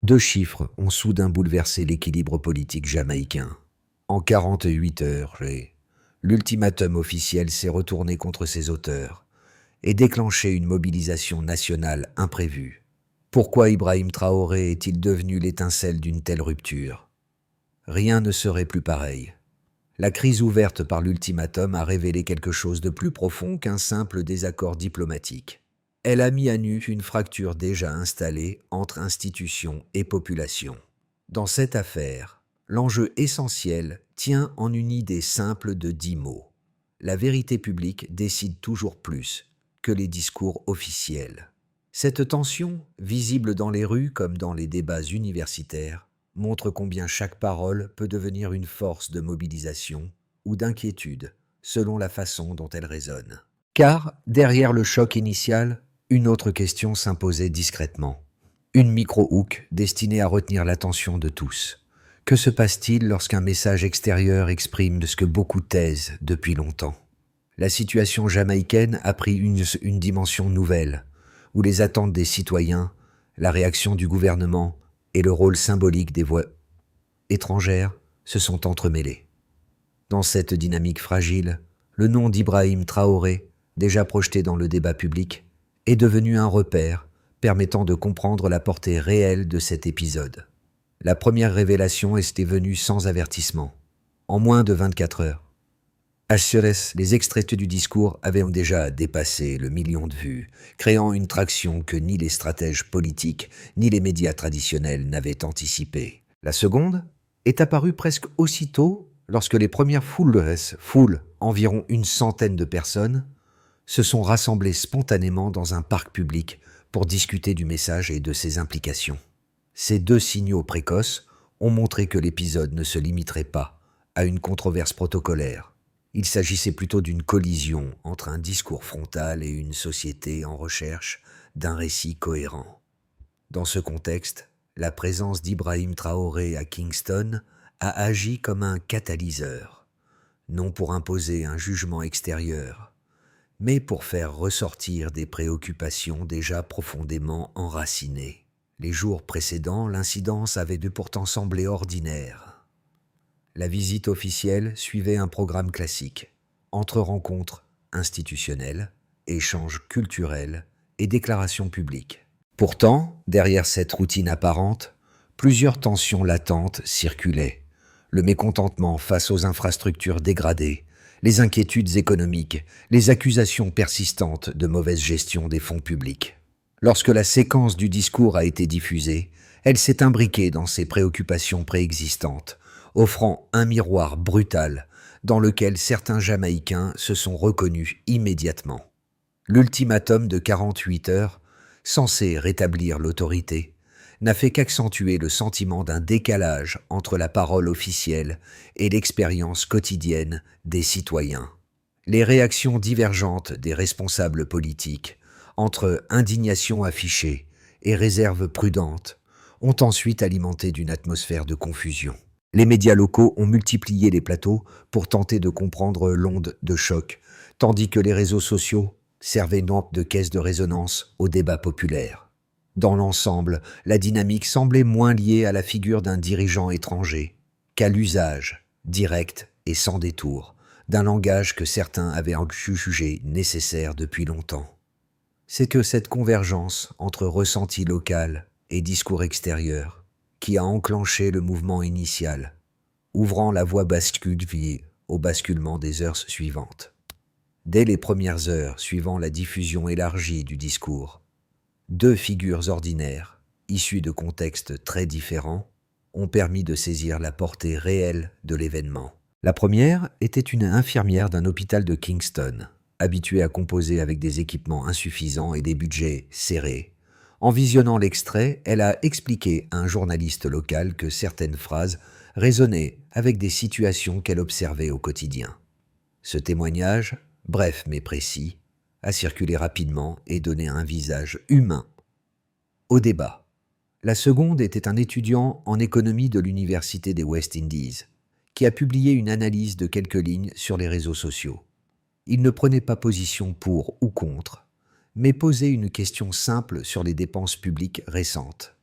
Deux chiffres ont soudain bouleversé l'équilibre politique jamaïcain. En 48 heures, l'ultimatum officiel s'est retourné contre ses auteurs et déclenché une mobilisation nationale imprévue. Pourquoi Ibrahim Traoré est-il devenu l'étincelle d'une telle rupture? Rien ne serait plus pareil. La crise ouverte par l'ultimatum a révélé quelque chose de plus profond qu'un simple désaccord diplomatique. Elle a mis à nu une fracture déjà installée entre institutions et population. Dans cette affaire, l'enjeu essentiel tient en une idée simple de 10 mots. La vérité publique décide toujours plus que les discours officiels. Cette tension, visible dans les rues comme dans les débats universitaires, montre combien chaque parole peut devenir une force de mobilisation ou d'inquiétude selon la façon dont elle résonne. Car, derrière le choc initial, une autre question s'imposait discrètement. Une micro-hook destinée à retenir l'attention de tous. Que se passe-t-il lorsqu'un message extérieur exprime ce que beaucoup taisent depuis longtemps? La situation jamaïcaine a pris une dimension nouvelle, où les attentes des citoyens, la réaction du gouvernement et le rôle symbolique des voix étrangères se sont entremêlés. Dans cette dynamique fragile, le nom d'Ibrahim Traoré, déjà projeté dans le débat public, est devenu un repère permettant de comprendre la portée réelle de cet épisode. La première révélation était venue sans avertissement, en moins de 24 heures. Assurès, les extraits du discours avaient déjà dépassé le million de vues, créant une traction que ni les stratèges politiques ni les médias traditionnels n'avaient anticipée. La seconde est apparue presque aussitôt lorsque les premières foules, environ une centaine de personnes, se sont rassemblées spontanément dans un parc public pour discuter du message et de ses implications. Ces deux signaux précoces ont montré que l'épisode ne se limiterait pas à une controverse protocolaire. Il s'agissait plutôt d'une collision entre un discours frontal et une société en recherche d'un récit cohérent. Dans ce contexte, la présence d'Ibrahim Traoré à Kingston a agi comme un catalyseur, non pour imposer un jugement extérieur, mais pour faire ressortir des préoccupations déjà profondément enracinées. Les jours précédents, l'incidence avait pourtant semblé ordinaire. La visite officielle suivait un programme classique, entre rencontres institutionnelles, échanges culturels et déclarations publiques. Pourtant, derrière cette routine apparente, plusieurs tensions latentes circulaient. Le mécontentement face aux infrastructures dégradées, les inquiétudes économiques, les accusations persistantes de mauvaise gestion des fonds publics. Lorsque la séquence du discours a été diffusée, elle s'est imbriquée dans ces préoccupations préexistantes, offrant un miroir brutal dans lequel certains Jamaïcains se sont reconnus immédiatement. L'ultimatum de 48 heures, censé rétablir l'autorité, n'a fait qu'accentuer le sentiment d'un décalage entre la parole officielle et l'expérience quotidienne des citoyens. Les réactions divergentes des responsables politiques, entre indignation affichée et réserve prudente, ont ensuite alimenté d'une atmosphère de confusion. Les médias locaux ont multiplié les plateaux pour tenter de comprendre l'onde de choc, tandis que les réseaux sociaux servaient de caisse de résonance au débat populaire. Dans l'ensemble, la dynamique semblait moins liée à la figure d'un dirigeant étranger qu'à l'usage, direct et sans détour, d'un langage que certains avaient jugé nécessaire depuis longtemps. C'est que cette convergence entre ressenti local et discours extérieur qui a enclenché le mouvement initial, ouvrant la voie au basculement des heures suivantes. Dès les premières heures suivant la diffusion élargie du discours, deux figures ordinaires, issues de contextes très différents, ont permis de saisir la portée réelle de l'événement. La première était une infirmière d'un hôpital de Kingston, habituée à composer avec des équipements insuffisants et des budgets serrés. En visionnant l'extrait, elle a expliqué à un journaliste local que certaines phrases résonnaient avec des situations qu'elle observait au quotidien. Ce témoignage, bref mais précis, a circulé rapidement et donné un visage humain au débat. La seconde était un étudiant en économie de l'Université des West Indies, qui a publié une analyse de quelques lignes sur les réseaux sociaux. Il ne prenait pas position pour ou contre, mais posait une question simple sur les dépenses publiques récentes.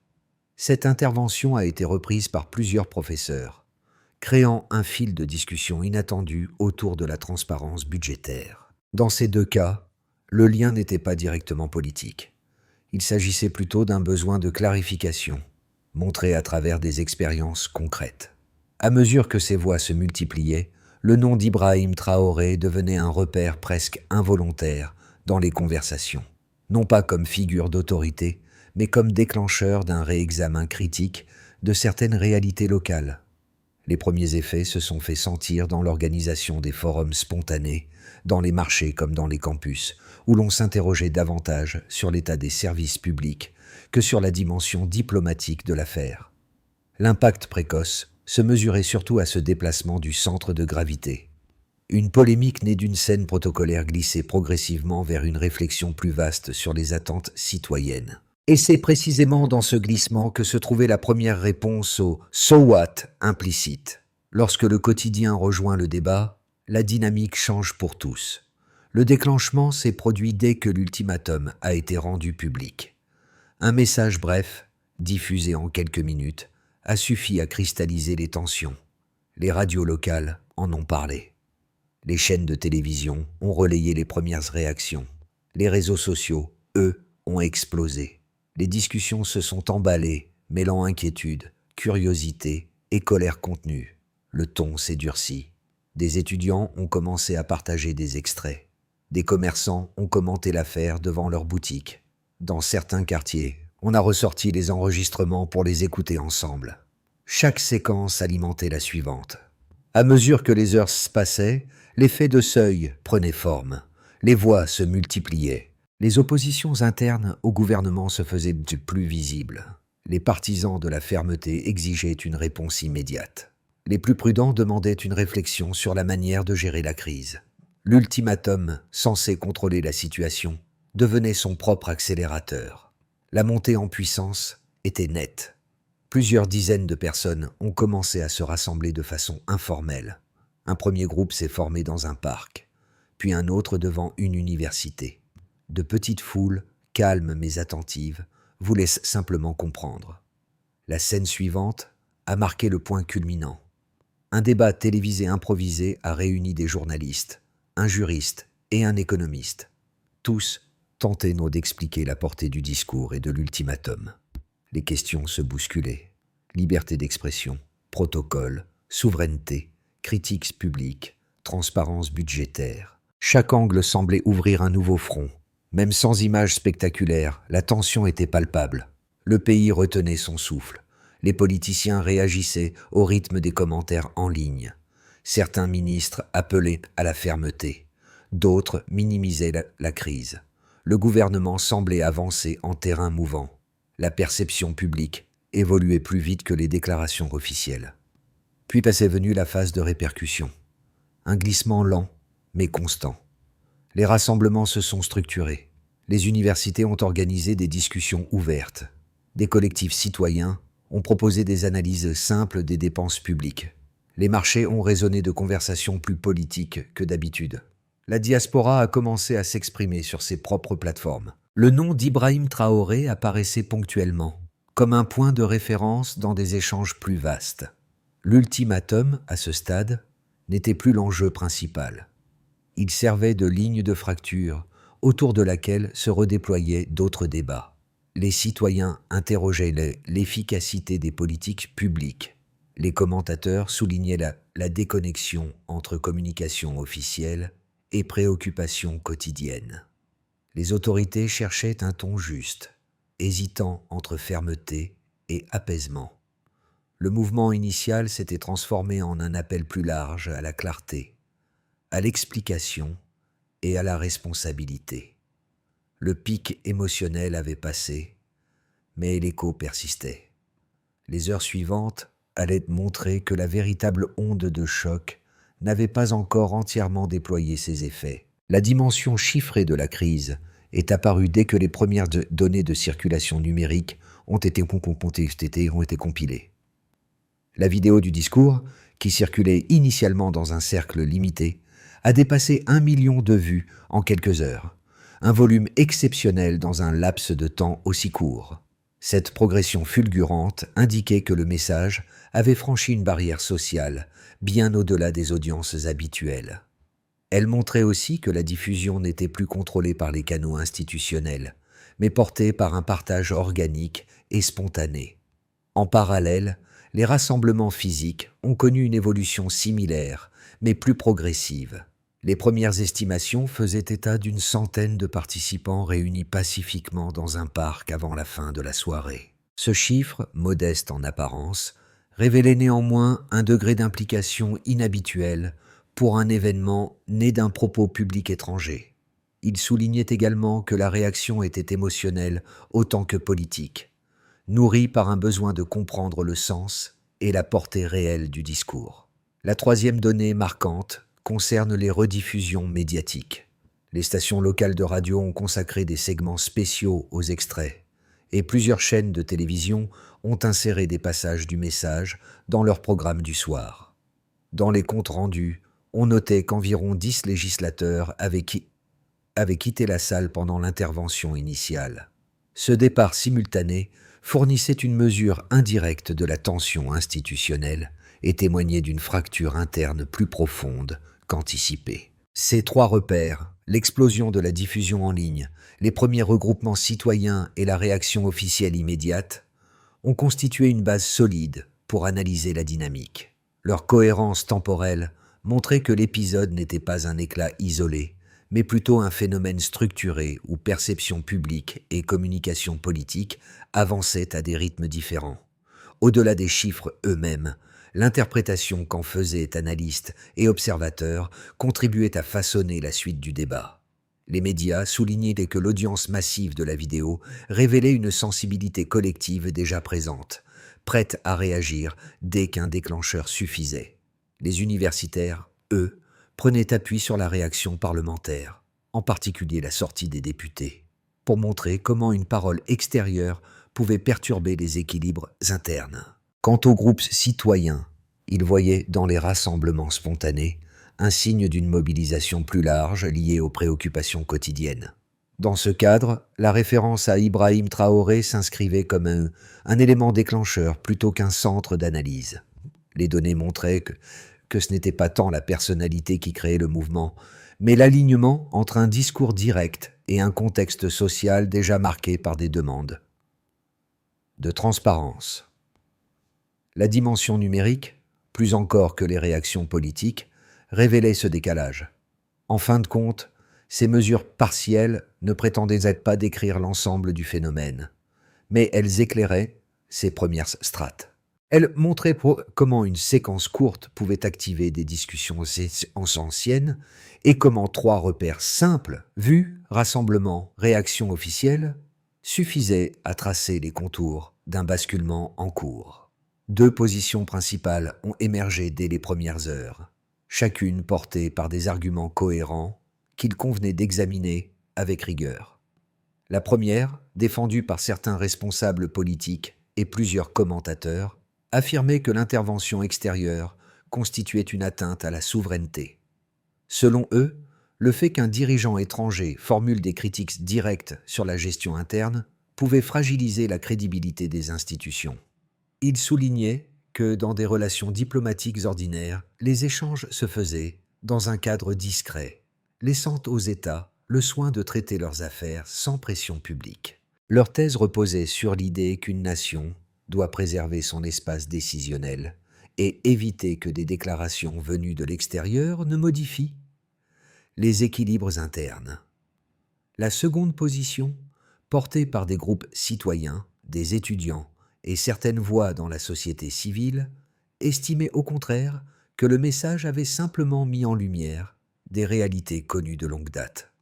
Cette intervention a été reprise par plusieurs professeurs, créant un fil de discussion inattendu autour de la transparence budgétaire. Dans ces deux cas, le lien n'était pas directement politique. Il s'agissait plutôt d'un besoin de clarification, montré à travers des expériences concrètes. À mesure que ces voix se multipliaient, le nom d'Ibrahim Traoré devenait un repère presque involontaire dans les conversations, non pas comme figure d'autorité, mais comme déclencheur d'un réexamen critique de certaines réalités locales. Les premiers effets se sont fait sentir dans l'organisation des forums spontanés, dans les marchés comme dans les campus, où l'on s'interrogeait davantage sur l'état des services publics que sur la dimension diplomatique de l'affaire. L'impact précoce se mesurait surtout à ce déplacement du centre de gravité. Une polémique née d'une scène protocolaire glissait progressivement vers une réflexion plus vaste sur les attentes citoyennes. Et c'est précisément dans ce glissement que se trouvait la première réponse au « so what » implicite. Lorsque le quotidien rejoint le débat, la dynamique change pour tous. Le déclenchement s'est produit dès que l'ultimatum a été rendu public. Un message bref, diffusé en quelques minutes, a suffi à cristalliser les tensions. Les radios locales en ont parlé. Les chaînes de télévision ont relayé les premières réactions. Les réseaux sociaux, eux, ont explosé. Les discussions se sont emballées, mêlant inquiétude, curiosité et colère contenue. Le ton s'est durci. Des étudiants ont commencé à partager des extraits. Des commerçants ont commenté l'affaire devant leurs boutiques. Dans certains quartiers, on a ressorti les enregistrements pour les écouter ensemble. Chaque séquence alimentait la suivante. À mesure que les heures se passaient, l'effet de seuil prenait forme. Les voix se multipliaient. Les oppositions internes au gouvernement se faisaient plus visibles. Les partisans de la fermeté exigeaient une réponse immédiate. Les plus prudents demandaient une réflexion sur la manière de gérer la crise. L'ultimatum, censé contrôler la situation, devenait son propre accélérateur. La montée en puissance était nette. Plusieurs dizaines de personnes ont commencé à se rassembler de façon informelle. Un premier groupe s'est formé dans un parc, puis un autre devant une université. De petites foules, calmes mais attentives, voulaient simplement comprendre. La scène suivante a marqué le point culminant. Un débat télévisé improvisé a réuni des journalistes, un juriste et un économiste. Tous tentaient d'expliquer la portée du discours et de l'ultimatum. Les questions se bousculaient. Liberté d'expression, protocole, souveraineté, critiques publiques, transparence budgétaire. Chaque angle semblait ouvrir un nouveau front. Même sans images spectaculaires, la tension était palpable. Le pays retenait son souffle. Les politiciens réagissaient au rythme des commentaires en ligne. Certains ministres appelaient à la fermeté. D'autres minimisaient la crise. Le gouvernement semblait avancer en terrain mouvant. La perception publique évoluait plus vite que les déclarations officielles. Puis passait venue la phase de répercussion. Un glissement lent, mais constant. Les rassemblements se sont structurés. Les universités ont organisé des discussions ouvertes. Des collectifs citoyens ont proposé des analyses simples des dépenses publiques. Les marchés ont résonné de conversations plus politiques que d'habitude. La diaspora a commencé à s'exprimer sur ses propres plateformes. Le nom d'Ibrahim Traoré apparaissait ponctuellement, comme un point de référence dans des échanges plus vastes. L'ultimatum, à ce stade, n'était plus l'enjeu principal. Il servait de ligne de fracture autour de laquelle se redéployaient d'autres débats. Les citoyens interrogeaient l'efficacité des politiques publiques. Les commentateurs soulignaient la déconnexion entre communication officielle et préoccupations quotidiennes. Les autorités cherchaient un ton juste, hésitant entre fermeté et apaisement. Le mouvement initial s'était transformé en un appel plus large à la clarté, à l'explication et à la responsabilité. Le pic émotionnel avait passé, mais l'écho persistait. Les heures suivantes allaient montrer que la véritable onde de choc n'avait pas encore entièrement déployé ses effets. La dimension chiffrée de la crise est apparue dès que les premières données de circulation numérique ont été compilées. La vidéo du discours, qui circulait initialement dans un cercle limité, a dépassé 1 million de vues en quelques heures, un volume exceptionnel dans un laps de temps aussi court. Cette progression fulgurante indiquait que le message avait franchi une barrière sociale, bien au-delà des audiences habituelles. Elle montrait aussi que la diffusion n'était plus contrôlée par les canaux institutionnels, mais portée par un partage organique et spontané. En parallèle, les rassemblements physiques ont connu une évolution similaire, mais plus progressive. Les premières estimations faisaient état d'une centaine de participants réunis pacifiquement dans un parc avant la fin de la soirée. Ce chiffre, modeste en apparence, révélait néanmoins un degré d'implication inhabituel pour un événement né d'un propos public étranger. Il soulignait également que la réaction était émotionnelle autant que politique, nourrie par un besoin de comprendre le sens et la portée réelle du discours. La troisième donnée marquante concerne les rediffusions médiatiques. Les stations locales de radio ont consacré des segments spéciaux aux extraits, et plusieurs chaînes de télévision ont inséré des passages du message dans leur programme du soir. Dans les comptes rendus, on notait qu'environ 10 législateurs avaient quitté la salle pendant l'intervention initiale. Ce départ simultané fournissait une mesure indirecte de la tension institutionnelle et témoignait d'une fracture interne plus profonde qu'anticipée. Ces trois repères, l'explosion de la diffusion en ligne, les premiers regroupements citoyens et la réaction officielle immédiate, ont constitué une base solide pour analyser la dynamique. Leur cohérence temporelle montrait que l'épisode n'était pas un éclat isolé, mais plutôt un phénomène structuré où perception publique et communication politique avançaient à des rythmes différents. Au-delà des chiffres eux-mêmes, l'interprétation qu'en faisaient analystes et observateurs contribuait à façonner la suite du débat. Les médias soulignaient que l'audience massive de la vidéo révélait une sensibilité collective déjà présente, prête à réagir dès qu'un déclencheur suffisait. Les universitaires, eux, prenaient appui sur la réaction parlementaire, en particulier la sortie des députés, pour montrer comment une parole extérieure pouvait perturber les équilibres internes. Quant aux groupes citoyens, ils voyaient dans les rassemblements spontanés un signe d'une mobilisation plus large liée aux préoccupations quotidiennes. Dans ce cadre, la référence à Ibrahim Traoré s'inscrivait comme un élément déclencheur plutôt qu'un centre d'analyse. Les données montraient que ce n'était pas tant la personnalité qui créait le mouvement, mais l'alignement entre un discours direct et un contexte social déjà marqué par des demandes de transparence. La dimension numérique, plus encore que les réactions politiques, révélait ce décalage. En fin de compte, ces mesures partielles ne prétendaient pas décrire l'ensemble du phénomène, mais elles éclairaient ses premières strates. Elles montraient comment une séquence courte pouvait activer des discussions anciennes et comment trois repères simples, vue, rassemblement, réaction officielle, suffisaient à tracer les contours d'un basculement en cours. Deux positions principales ont émergé dès les premières heures, chacune portée par des arguments cohérents qu'il convenait d'examiner avec rigueur. La première, défendue par certains responsables politiques et plusieurs commentateurs, affirmait que l'intervention extérieure constituait une atteinte à la souveraineté. Selon eux, le fait qu'un dirigeant étranger formule des critiques directes sur la gestion interne pouvait fragiliser la crédibilité des institutions. Ils soulignaient que dans des relations diplomatiques ordinaires, les échanges se faisaient dans un cadre discret, laissant aux États le soin de traiter leurs affaires sans pression publique. Leur thèse reposait sur l'idée qu'une nation doit préserver son espace décisionnel et éviter que des déclarations venues de l'extérieur ne modifient les équilibres internes. La seconde position, portée par des groupes citoyens, des étudiants et certaines voix dans la société civile, estimait au contraire que le message avait simplement mis en lumière des réalités connues de longue date.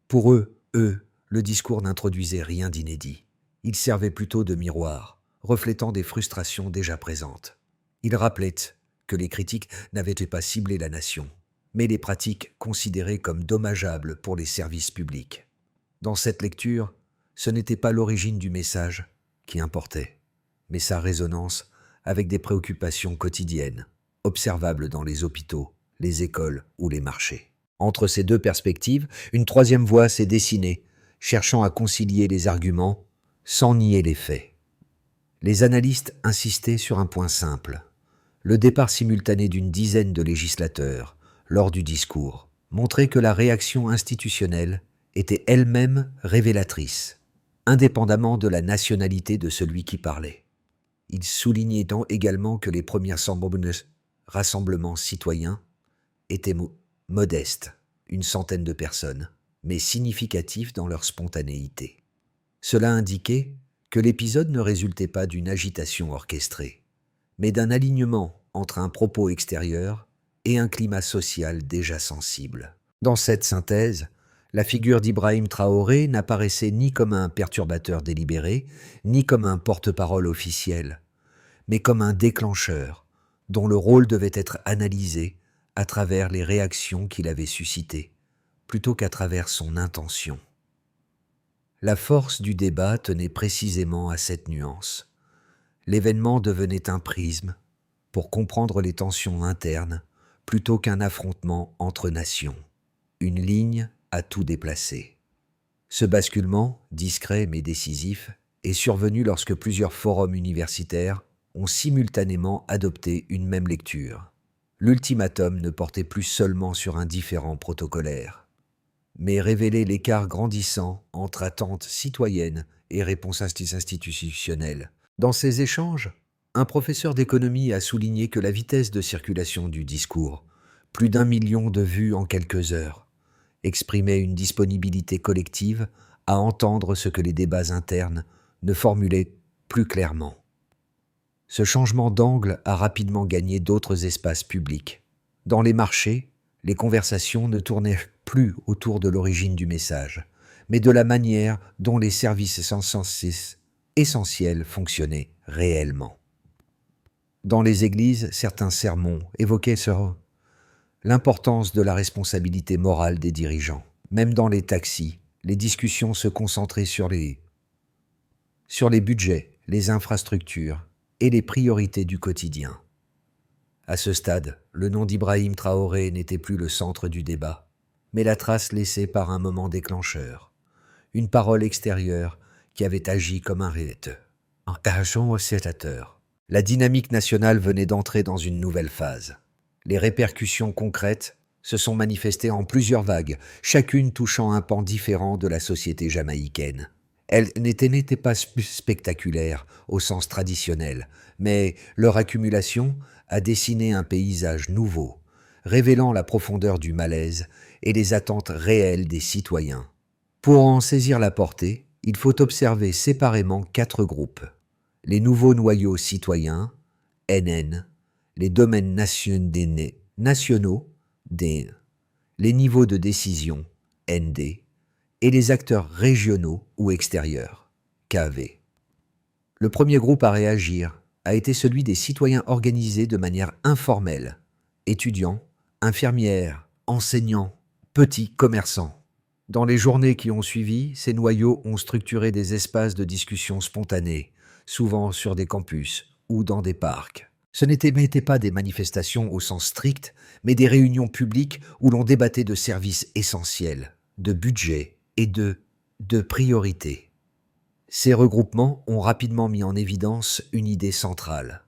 Pour eux, le discours n'introduisait rien d'inédit. Il servait plutôt de miroir, reflétant des frustrations déjà présentes. Il rappelait que les critiques n'avaient pas ciblé la nation, mais les pratiques considérées comme dommageables pour les services publics. Dans cette lecture, ce n'était pas l'origine du message qui importait, mais sa résonance avec des préoccupations quotidiennes, observables dans les hôpitaux, les écoles ou les marchés. Entre ces deux perspectives, une troisième voie s'est dessinée, cherchant à concilier les arguments sans nier les faits. Les analystes insistaient sur un point simple. Le départ simultané d'une dizaine de législateurs, lors du discours, montrait que la réaction institutionnelle était elle-même révélatrice, indépendamment de la nationalité de celui qui parlait. Il soulignait également que les premiers rassemblements citoyens étaient modestes, une centaine de personnes, mais significatifs dans leur spontanéité. Cela indiquait que l'épisode ne résultait pas d'une agitation orchestrée, mais d'un alignement entre un propos extérieur et un climat social déjà sensible. Dans cette synthèse, la figure d'Ibrahim Traoré n'apparaissait ni comme un perturbateur délibéré, ni comme un porte-parole officiel, mais comme un déclencheur, dont le rôle devait être analysé à travers les réactions qu'il avait suscitées, plutôt qu'à travers son intention. La force du débat tenait précisément à cette nuance. L'événement devenait un prisme pour comprendre les tensions internes plutôt qu'un affrontement entre nations, une ligne à tout déplacer. Ce basculement, discret mais décisif, est survenu lorsque plusieurs forums universitaires ont simultanément adopté une même lecture. L'ultimatum ne portait plus seulement sur un différend protocolaire, mais révélait l'écart grandissant entre attentes citoyennes et réponses institutionnelles. Dans ces échanges, un professeur d'économie a souligné que la vitesse de circulation du discours, plus d'1 million de vues en quelques heures, exprimait une disponibilité collective à entendre ce que les débats internes ne formulaient plus clairement. Ce changement d'angle a rapidement gagné d'autres espaces publics. Dans les marchés, les conversations ne tournaient plus autour de l'origine du message, mais de la manière dont les services essentiels fonctionnaient réellement. Dans les églises, certains sermons évoquaient l'importance de la responsabilité morale des dirigeants. Même dans les taxis, les discussions se concentraient sur les budgets, les infrastructures et les priorités du quotidien. À ce stade, le nom d'Ibrahim Traoré n'était plus le centre du débat, mais la trace laissée par un moment déclencheur, une parole extérieure qui avait agi comme un révélateur. La dynamique nationale venait d'entrer dans une nouvelle phase. Les répercussions concrètes se sont manifestées en plusieurs vagues, chacune touchant un pan différent de la société jamaïcaine. Elles n'étaient pas spectaculaires au sens traditionnel, mais leur accumulation a dessiné un paysage nouveau, révélant la profondeur du malaise et les attentes réelles des citoyens. Pour en saisir la portée, il faut observer séparément 4 groupes. Les nouveaux noyaux citoyens, NN, les domaines nationaux, D, les niveaux de décision, ND, et les acteurs régionaux ou extérieurs, KV. Le premier groupe à réagir a été celui des citoyens organisés de manière informelle, étudiants, infirmières, enseignants, petits commerçants. Dans les journées qui ont suivi, ces noyaux ont structuré des espaces de discussion spontanés, souvent sur des campus ou dans des parcs. Ce n'étaient pas des manifestations au sens strict, mais des réunions publiques où l'on débattait de services essentiels, de budget et de priorités. Ces regroupements ont rapidement mis en évidence une idée centrale.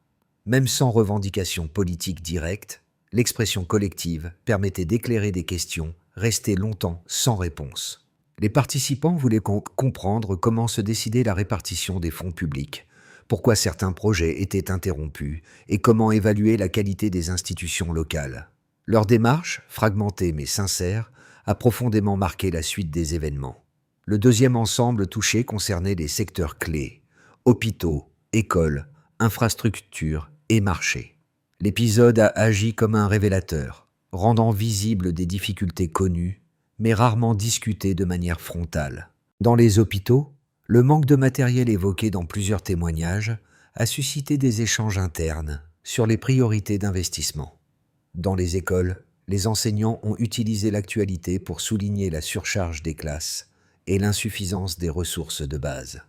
Même sans revendication politique directe, l'expression collective permettait d'éclairer des questions restées longtemps sans réponse. Les participants voulaient comprendre comment se décidait la répartition des fonds publics, pourquoi certains projets étaient interrompus et comment évaluer la qualité des institutions locales. Leur démarche, fragmentée mais sincère, a profondément marqué la suite des événements. Le deuxième ensemble touché concernait les secteurs clés, hôpitaux, écoles, infrastructures et marchés. L'épisode a agi comme un révélateur, rendant visibles des difficultés connues, mais rarement discutées de manière frontale. Dans les hôpitaux, le manque de matériel évoqué dans plusieurs témoignages a suscité des échanges internes sur les priorités d'investissement. Dans les écoles, les enseignants ont utilisé l'actualité pour souligner la surcharge des classes et l'insuffisance des ressources de base.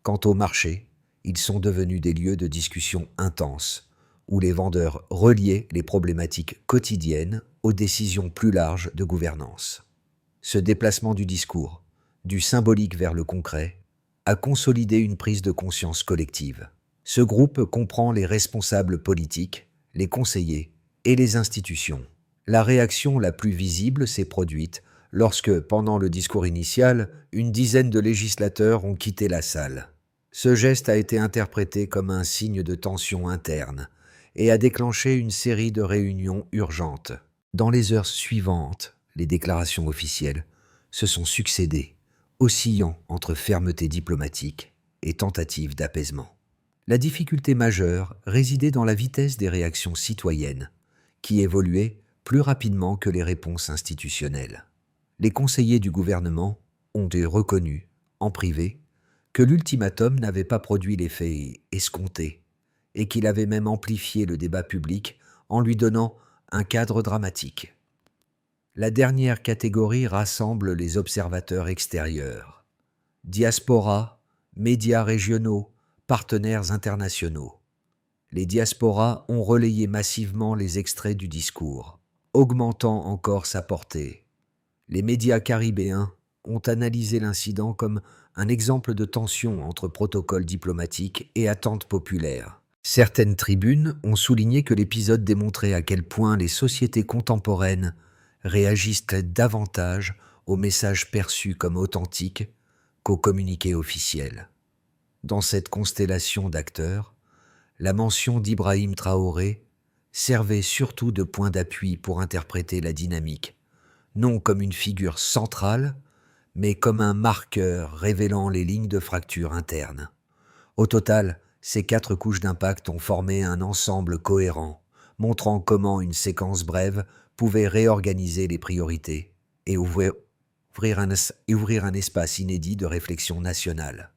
Quant aux marchés, ils sont devenus des lieux de discussion intenses, où les vendeurs reliaient les problématiques quotidiennes aux décisions plus larges de gouvernance. Ce déplacement du discours, du symbolique vers le concret, a consolidé une prise de conscience collective. Ce groupe comprend les responsables politiques, les conseillers et les institutions. La réaction la plus visible s'est produite lorsque, pendant le discours initial, une dizaine de législateurs ont quitté la salle. Ce geste a été interprété comme un signe de tension interne et a déclenché une série de réunions urgentes. Dans les heures suivantes, les déclarations officielles se sont succédées, oscillant entre fermeté diplomatique et tentative d'apaisement. La difficulté majeure résidait dans la vitesse des réactions citoyennes, qui évoluaient plus rapidement que les réponses institutionnelles. Les conseillers du gouvernement ont reconnu, en privé, que l'ultimatum n'avait pas produit l'effet escompté et qu'il avait même amplifié le débat public en lui donnant un cadre dramatique. La dernière catégorie rassemble les observateurs extérieurs, diaspora, médias régionaux, partenaires internationaux. Les diasporas ont relayé massivement les extraits du discours, augmentant encore sa portée. Les médias caribéens ont analysé l'incident comme un exemple de tension entre protocoles diplomatiques et attentes populaires. Certaines tribunes ont souligné que l'épisode démontrait à quel point les sociétés contemporaines réagissent davantage aux messages perçus comme authentiques qu'aux communiqués officiels. Dans cette constellation d'acteurs, la mention d'Ibrahim Traoré servait surtout de point d'appui pour interpréter la dynamique, non comme une figure centrale, mais comme un marqueur révélant les lignes de fracture interne. Au total, ces 4 couches d'impact ont formé un ensemble cohérent, montrant comment une séquence brève pouvait réorganiser les priorités et ouvrir un espace inédit de réflexion nationale.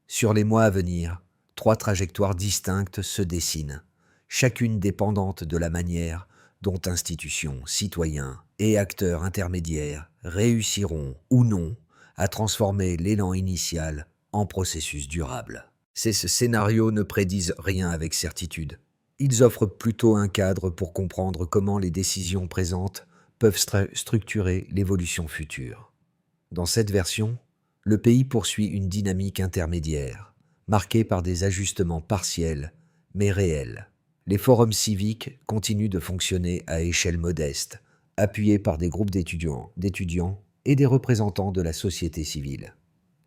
Sur les mois à venir, 3 trajectoires distinctes se dessinent, chacune dépendante de la manière dont institutions, citoyens et acteurs intermédiaires réussiront ou non à transformer l'élan initial en processus durable. Ces scénarios ne prédisent rien avec certitude. Ils offrent plutôt un cadre pour comprendre comment les décisions présentes peuvent structurer l'évolution future. Dans cette version, le pays poursuit une dynamique intermédiaire, marquée par des ajustements partiels, mais réels. Les forums civiques continuent de fonctionner à échelle modeste, appuyés par des groupes d'étudiants et des représentants de la société civile.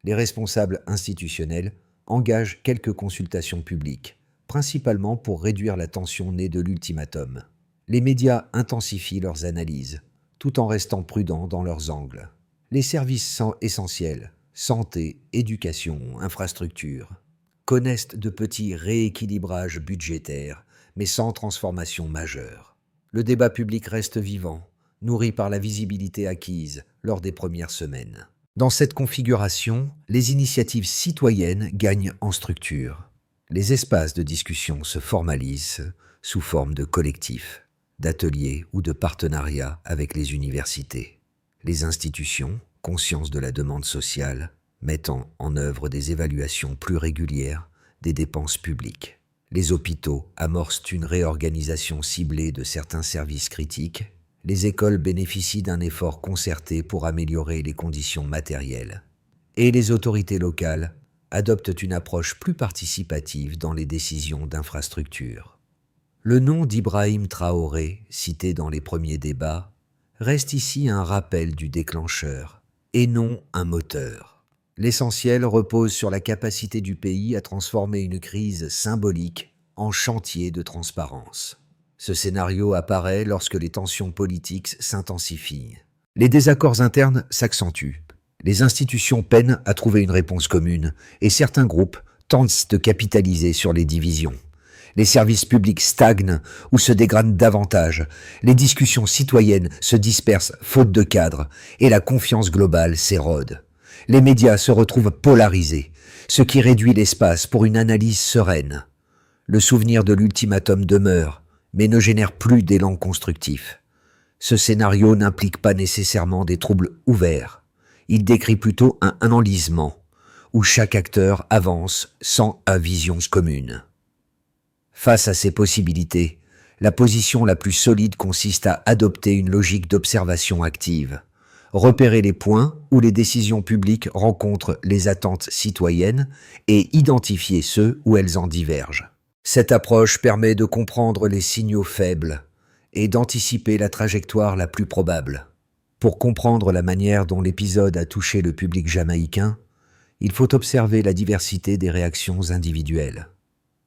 Les responsables institutionnels engagent quelques consultations publiques, principalement pour réduire la tension née de l'ultimatum. Les médias intensifient leurs analyses, tout en restant prudents dans leurs angles. Les services essentiels, santé, éducation, infrastructures, connaissent de petits rééquilibrages budgétaires, mais sans transformation majeure. Le débat public reste vivant, nourri par la visibilité acquise lors des premières semaines. Dans cette configuration, les initiatives citoyennes gagnent en structure. Les espaces de discussion se formalisent sous forme de collectifs, d'ateliers ou de partenariats avec les universités. Les institutions, conscientes de la demande sociale, mettent en œuvre des évaluations plus régulières des dépenses publiques. Les hôpitaux amorcent une réorganisation ciblée de certains services critiques. Les écoles bénéficient d'un effort concerté pour améliorer les conditions matérielles. Et les autorités locales adoptent une approche plus participative dans les décisions d'infrastructure. Le nom d'Ibrahim Traoré, cité dans les premiers débats, reste ici un rappel du déclencheur, et non un moteur. L'essentiel repose sur la capacité du pays à transformer une crise symbolique en chantier de transparence. Ce scénario apparaît lorsque les tensions politiques s'intensifient. Les désaccords internes s'accentuent. Les institutions peinent à trouver une réponse commune et certains groupes tentent de capitaliser sur les divisions. Les services publics stagnent ou se dégradent davantage. Les discussions citoyennes se dispersent faute de cadre et la confiance globale s'érode. Les médias se retrouvent polarisés, ce qui réduit l'espace pour une analyse sereine. Le souvenir de l'ultimatum demeure, mais ne génère plus d'élan constructif. Ce scénario n'implique pas nécessairement des troubles ouverts. Il décrit plutôt un enlisement, où chaque acteur avance sans vision commune. Face à ces possibilités, la position la plus solide consiste à adopter une logique d'observation active, repérer les points où les décisions publiques rencontrent les attentes citoyennes et identifier ceux où elles en divergent. Cette approche permet de comprendre les signaux faibles et d'anticiper la trajectoire la plus probable. Pour comprendre la manière dont l'épisode a touché le public jamaïcain, il faut observer la diversité des réactions individuelles.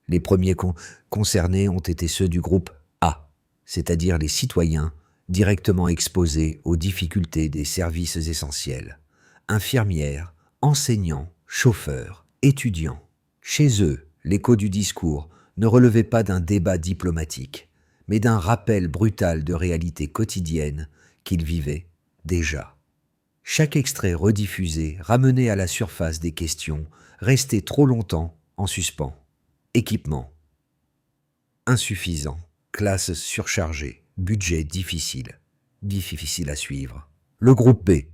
Les premiers concernés ont été ceux du groupe A, c'est-à-dire les citoyens directement exposés aux difficultés des services essentiels. Infirmières, enseignants, chauffeurs, étudiants. Chez eux, l'écho du discours ne relevait pas d'un débat diplomatique, mais d'un rappel brutal de réalités quotidiennes qu'ils vivaient déjà. Chaque extrait rediffusé ramenait à la surface des questions restées trop longtemps en suspens. Équipement insuffisant, classe surchargée, budget difficile à suivre. Le groupe B,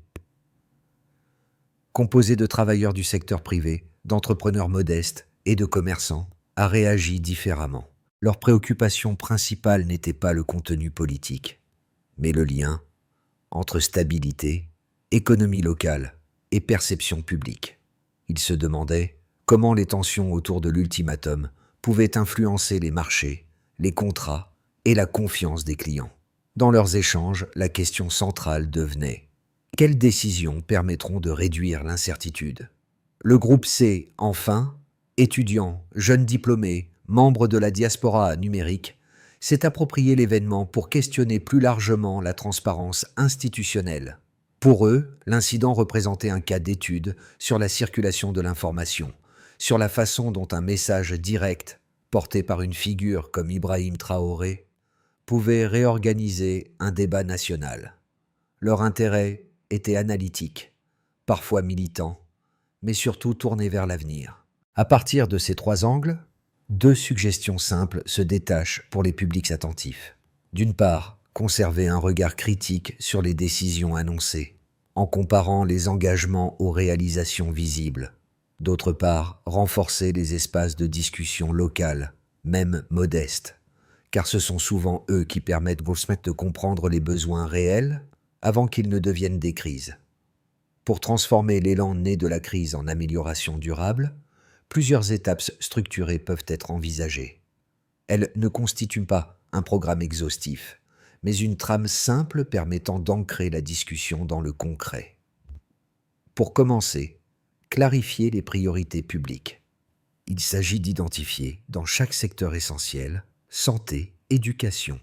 composé de travailleurs du secteur privé, d'entrepreneurs modestes et de commerçants, a réagi différemment. Leur préoccupation principale n'était pas le contenu politique, mais le lien entre stabilité, économie locale et perception publique. Ils se demandaient comment les tensions autour de l'ultimatum pouvaient influencer les marchés, les contrats et la confiance des clients. Dans leurs échanges, la question centrale devenait: quelles décisions permettront de réduire l'incertitude? Le groupe C, enfin, étudiants, jeunes diplômés, membres de la diaspora numérique, s'est approprié l'événement pour questionner plus largement la transparence institutionnelle. Pour eux, l'incident représentait un cas d'étude sur la circulation de l'information, sur la façon dont un message direct, porté par une figure comme Ibrahim Traoré, pouvait réorganiser un débat national. Leur intérêt était analytique, parfois militant, mais surtout tourné vers l'avenir. À partir de ces trois angles, deux suggestions simples se détachent pour les publics attentifs. D'une part, conserver un regard critique sur les décisions annoncées, en comparant les engagements aux réalisations visibles. D'autre part, renforcer les espaces de discussion locales, même modestes, car ce sont souvent eux qui permettent de comprendre les besoins réels avant qu'ils ne deviennent des crises. Pour transformer l'élan né de la crise en amélioration durable, plusieurs étapes structurées peuvent être envisagées. Elles ne constituent pas un programme exhaustif, mais une trame simple permettant d'ancrer la discussion dans le concret. Pour commencer, clarifier les priorités publiques. Il s'agit d'identifier, dans chaque secteur essentiel, santé, éducation,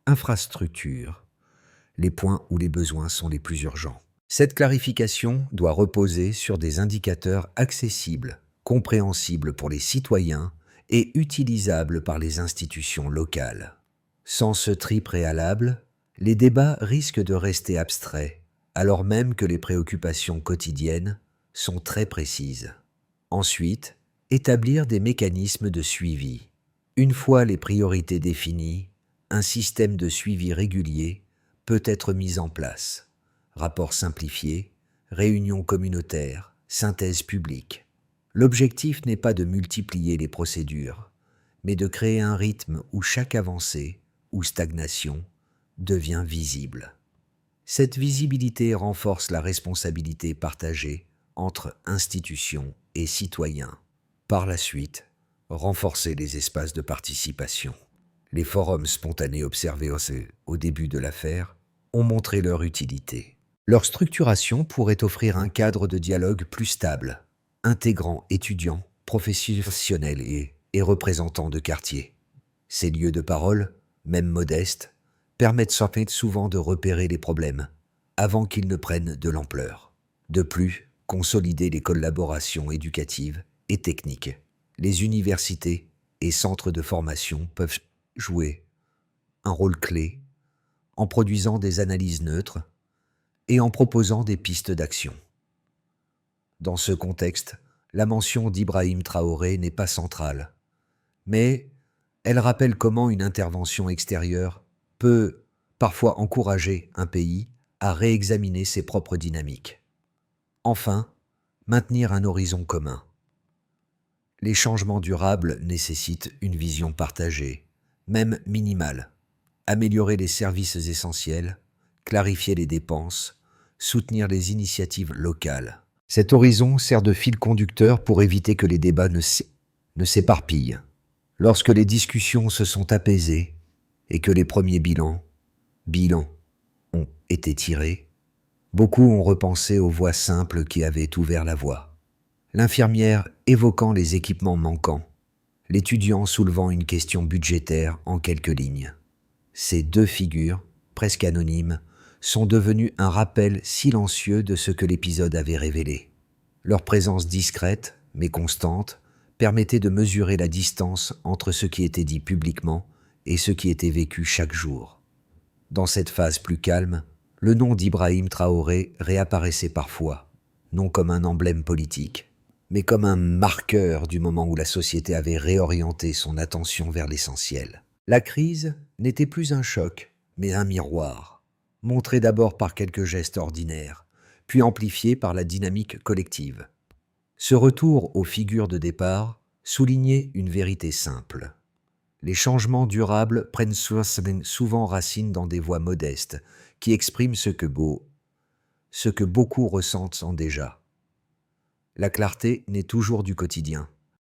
infrastructure, les points où les besoins sont les plus urgents. Cette clarification doit reposer sur des indicateurs accessibles, compréhensibles pour les citoyens et utilisables par les institutions locales. Sans ce tri préalable, les débats risquent de rester abstraits, alors même que les préoccupations quotidiennes sont très précises. Ensuite, établir des mécanismes de suivi. Une fois les priorités définies, un système de suivi régulier peut être mis en place. Rapports simplifiés, réunions communautaires, synthèse publique. L'objectif n'est pas de multiplier les procédures, mais de créer un rythme où chaque avancée ou stagnation devient visible. Cette visibilité renforce la responsabilité partagée entre institutions et citoyens. Par la suite, renforcer les espaces de participation. Les forums spontanés observés au début de l'affaire ont montré leur utilité. Leur structuration pourrait offrir un cadre de dialogue plus stable, intégrant étudiants, professionnels et représentants de quartier. Ces lieux de parole, même modestes, permettent souvent de repérer les problèmes avant qu'ils ne prennent de l'ampleur. De plus, consolider les collaborations éducatives et techniques. Les universités et centres de formation peuvent jouer un rôle clé en produisant des analyses neutres et en proposant des pistes d'action. Dans ce contexte, la mention d'Ibrahim Traoré n'est pas centrale, mais elle rappelle comment une intervention extérieure peut parfois encourager un pays à réexaminer ses propres dynamiques. Enfin, maintenir un horizon commun. Les changements durables nécessitent une vision partagée, même minimale. Améliorer les services essentiels, clarifier les dépenses, soutenir les initiatives locales. Cet horizon sert de fil conducteur pour éviter que les débats ne s'éparpillent. Lorsque les discussions se sont apaisées et que les premiers bilans ont été tirés, beaucoup ont repensé aux voies simples qui avaient ouvert la voie. L'infirmière évoquant les équipements manquants, l'étudiant soulevant une question budgétaire en quelques lignes. Ces deux figures, presque anonymes, sont devenues un rappel silencieux de ce que l'épisode avait révélé. Leur présence discrète, mais constante, permettait de mesurer la distance entre ce qui était dit publiquement et ce qui était vécu chaque jour. Dans cette phase plus calme, le nom d'Ibrahim Traoré réapparaissait parfois, non comme un emblème politique, mais comme un marqueur du moment où la société avait réorienté son attention vers l'essentiel. La crise n'était plus un choc, mais un miroir, montré d'abord par quelques gestes ordinaires, puis amplifié par la dynamique collective. Ce retour aux figures de départ soulignait une vérité simple. Les changements durables prennent souvent racine dans des voix modestes, qui expriment ce que beaucoup ressentent déjà. La clarté naît toujours du quotidien,